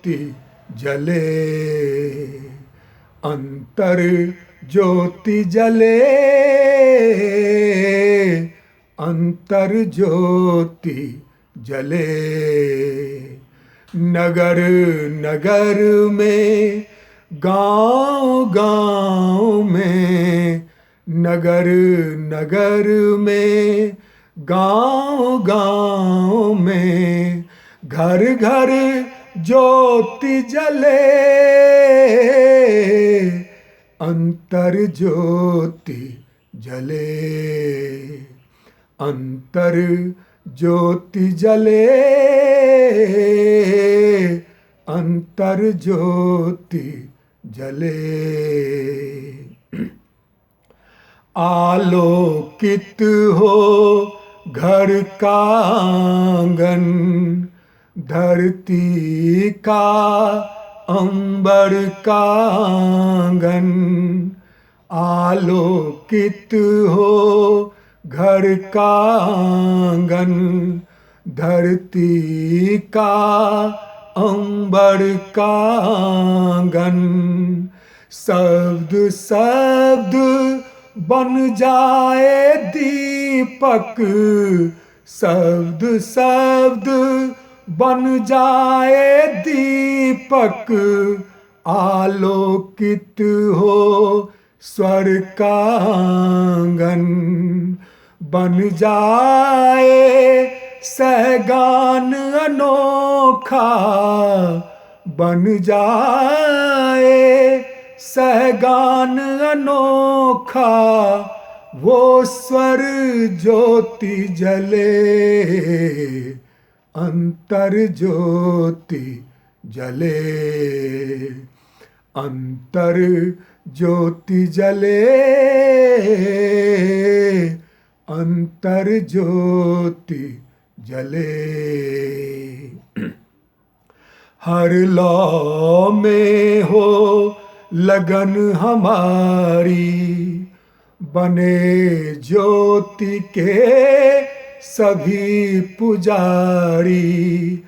ज्योति जले, अंतर ज्योति जले, अंतर ज्योति जले। नगर नगर में, गांव गांव में, नगर नगर में, गांव गांव में, घर घर ज्योति जले, अंतर ज्योति जले, अंतर ज्योति जले, अंतर ज्योति जले। आलोकित हो घर का आंगन, धरती का अंबर का आंगन, आलोकित हो घर का आंगन, धरती का अंबर का आंगन। शब्द शब्द बन जाए दीपक, शब्द शब्द बन जाए दीपक, आलोकित हो स्वर का आंगन, बन जाए सहगान अनोखा, बन जाए सहगान अनोखा, वो स्वर ज्योति जले, अंतर ज्योति जले, अंतर ज्योति जले, अंतर ज्योति जले। हर लौ में हो लगन हमारी, बने ज्योति के सभी पुजारी।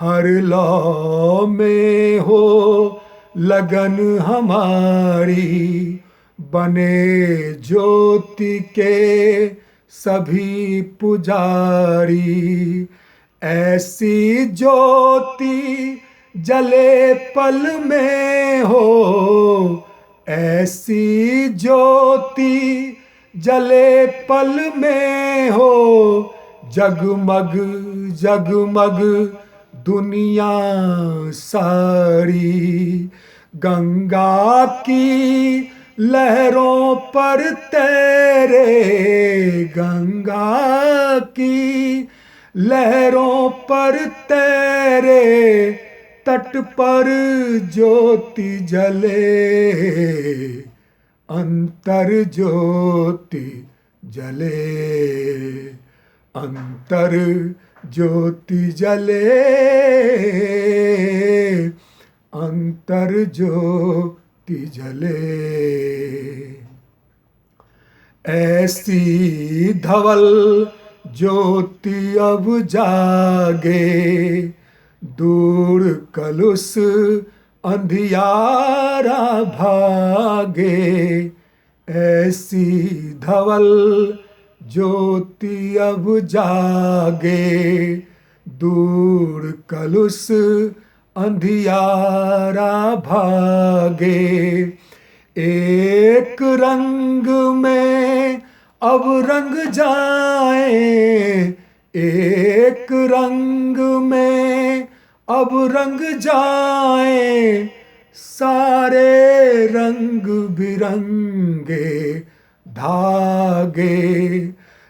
हर लौ में हो लगन हमारी, बने ज्योति के सभी पुजारी। ऐसी ज्योति जले पल में हो, ऐसी ज्योति जले पल में हो, जगमग जगमग दुनिया सारी। गंगा की लहरों पर तैरे, गंगा की लहरों पर तैरे, तट पर ज्योति जले, अंतर ज्योति जले, अंतर ज्योति जले, अंतर ज्योति जले। ऐसी धवल ज्योति अब जागे, दूर कलुष अंधियारा भागे। ऐसी धवल ज्योति अब जागे, दूर कलुष अंधियारा भागे। एक रंग में अब रंग जाए, एक रंग में अब रंग जाए, सारे रंग बिरंगे धागे।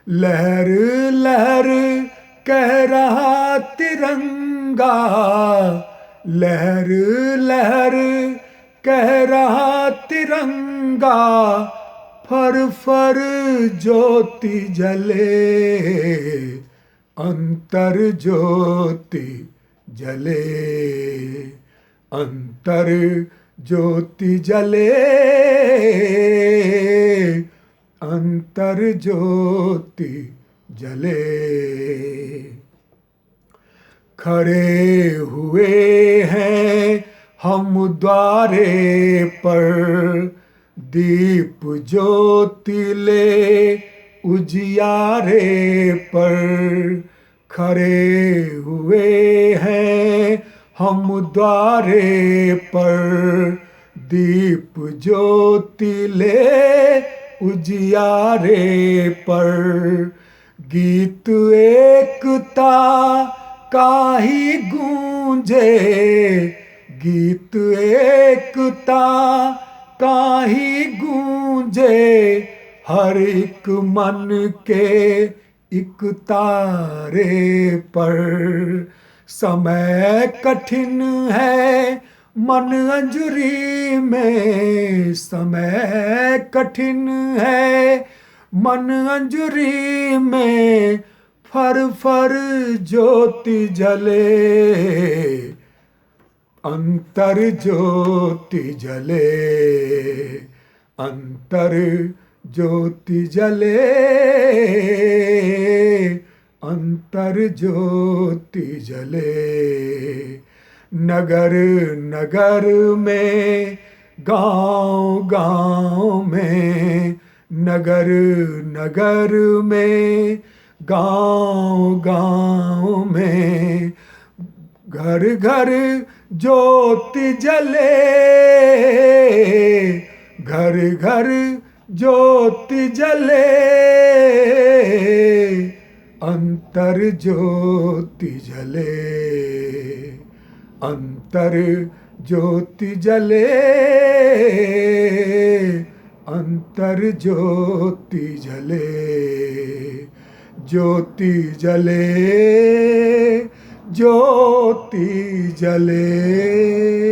लहर लहर कह रहा तिरंगा, लहर लहर कह रहा तिरंगा, फर फर ज्योति जले, अंतर ज्योति जले, अंतर ज्योति जले, अंतर ज्योति जले। खड़े हुए हैं हम द्वारे पर दीप ज्योति ले उजियारे पर खड़े हुए हैं। हम द्वारे पर दीप ज्योति ले उजियारे पर गीत एकता का ही गूंजे। गीत एकता का ही गूंजे हर एक मन के एक तारे पर। समय कठिन है मन अंजुरी में। समय कठिन है मन अंजुरी में। फर फर ज्योति जले अंतर ज्योति जले। अंतर ज्योति जले अंतर ज्योति जले। नगर नगर में गांव गांव में। नगर नगर में गांव गांव में घर घर ज्योति जले। घर घर ज्योति जले अंतर ज्योति जले। अंतर ज्योति जले अंतर ज्योति जले। ज्योति जले ज्योति जले।